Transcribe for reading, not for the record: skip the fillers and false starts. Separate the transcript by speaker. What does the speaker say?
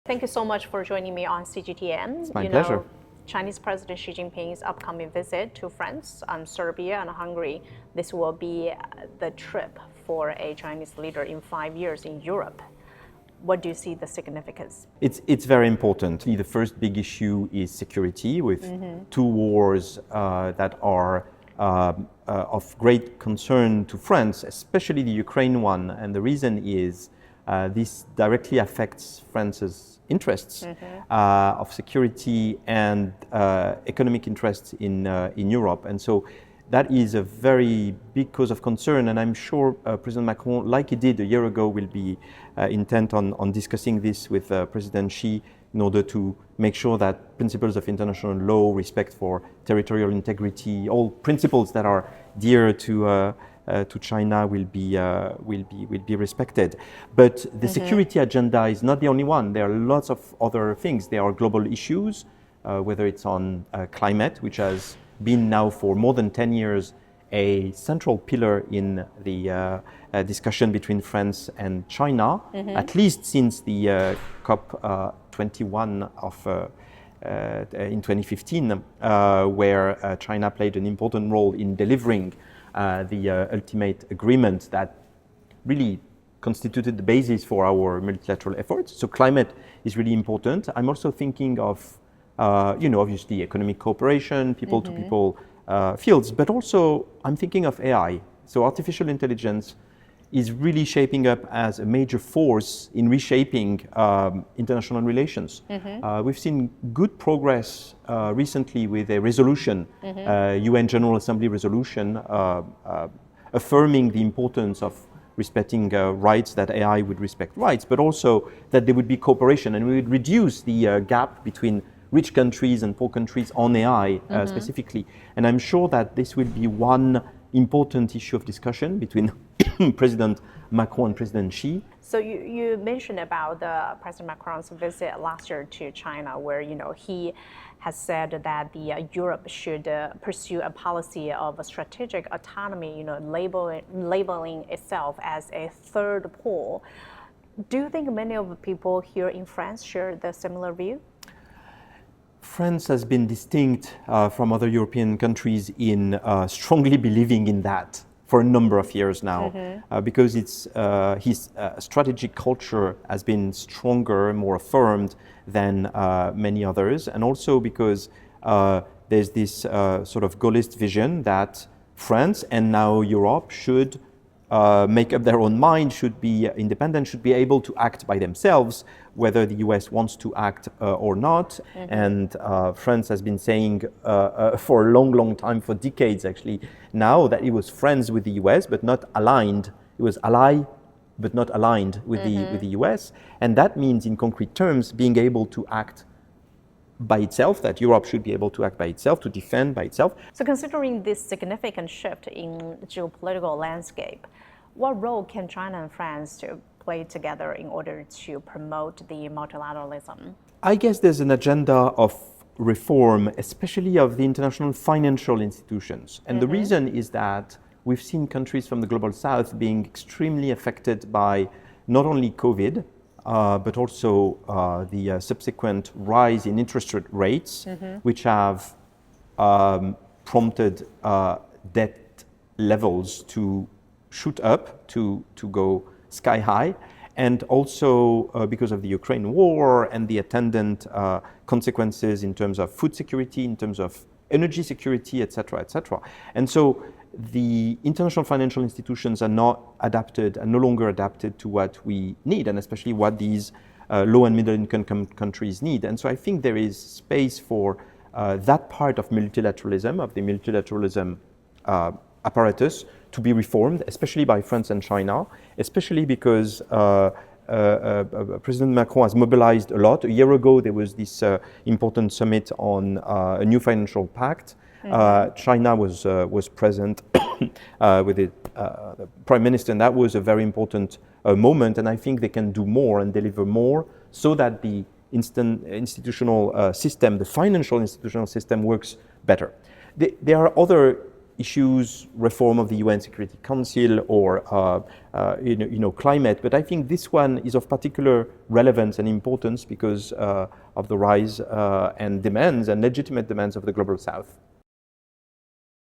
Speaker 1: Thank you so much for joining me on CGTN.
Speaker 2: It's my pleasure.
Speaker 1: Chinese President Xi Jinping's upcoming visit to France, Serbia, and Hungary. This will be the trip for a Chinese leader in 5 years in Europe. What do you see the significance?
Speaker 2: It's very important. The first big issue is security, with two wars that are of great concern to France, especially the Ukraine one. And the reason is this directly affects France's interests of security and economic interests in Europe. And so that is a very big cause of concern, and I'm sure President Macron, like he did a year ago, will be intent on discussing this with President Xi in order to make sure that principles of international law, respect for territorial integrity, all principles that are dear to China will be respected. But the security agenda is not the only one. There are lots of other things. There are global issues, whether it's on climate, which has been now for more than 10 years a central pillar in the discussion between France and China, at least since the COP21 in 2015, where China played an important role in delivering the ultimate agreement that really constituted the basis for our multilateral efforts. So climate is really important. I'm also thinking of obviously economic cooperation, people-to-people fields, but also I'm thinking of AI. So artificial intelligence is really shaping up as a major force in reshaping international relations. We've seen good progress recently with a resolution, UN General Assembly resolution, affirming the importance of respecting rights, that AI would respect rights, but also that there would be cooperation and we would reduce the gap between rich countries and poor countries on AI specifically. And I'm sure that this will be one important issue of discussion between President Macron and President Xi.
Speaker 1: So you mentioned about President Macron's visit last year to China, where he has said that Europe should pursue a policy of a strategic autonomy, labeling itself as a third pole. Do you think many of the people here in France share the similar view?
Speaker 2: France has been distinct from other European countries in strongly believing in that for a number of years now, because his strategic culture has been stronger, more affirmed than many others, and also because there's this sort of Gaullist vision that France and now Europe should make up their own mind, should be independent, should be able to act by themselves, whether the US wants to act or not. And France has been saying for a long time, for decades actually, now that it was friends with the US but not aligned. It was ally but not aligned with the US. And that means in concrete terms being able to act by itself, that Europe should be able to act by itself, to defend by itself.
Speaker 1: So considering this significant shift in the geopolitical landscape, what role can China and France play together in order to promote the multilateralism?
Speaker 2: I guess there's an agenda of reform, especially of the international financial institutions. And the reason is that we've seen countries from the global south being extremely affected by not only COVID, but also the subsequent rise in interest rates, which have prompted debt levels to shoot up, to go sky high, and also because of the Ukraine war and the attendant consequences in terms of food security, in terms of energy security, et cetera, et cetera. And so the international financial institutions are no longer adapted to what we need, and especially what these low and middle income countries need. And so I think there is space for that part of multilateralism, of the multilateralism apparatus, to be reformed, especially by France and China, especially because President Macron has mobilized a lot. A year ago, there was this important summit on a new financial pact. China was present with the Prime Minister, and that was a very important moment. And I think they can do more and deliver more so that the institutional system, the financial institutional system, works better. There are other issues, reform of the UN Security Council, or climate. But I think this one is of particular relevance and importance because of the rise and demands and legitimate demands of the global South.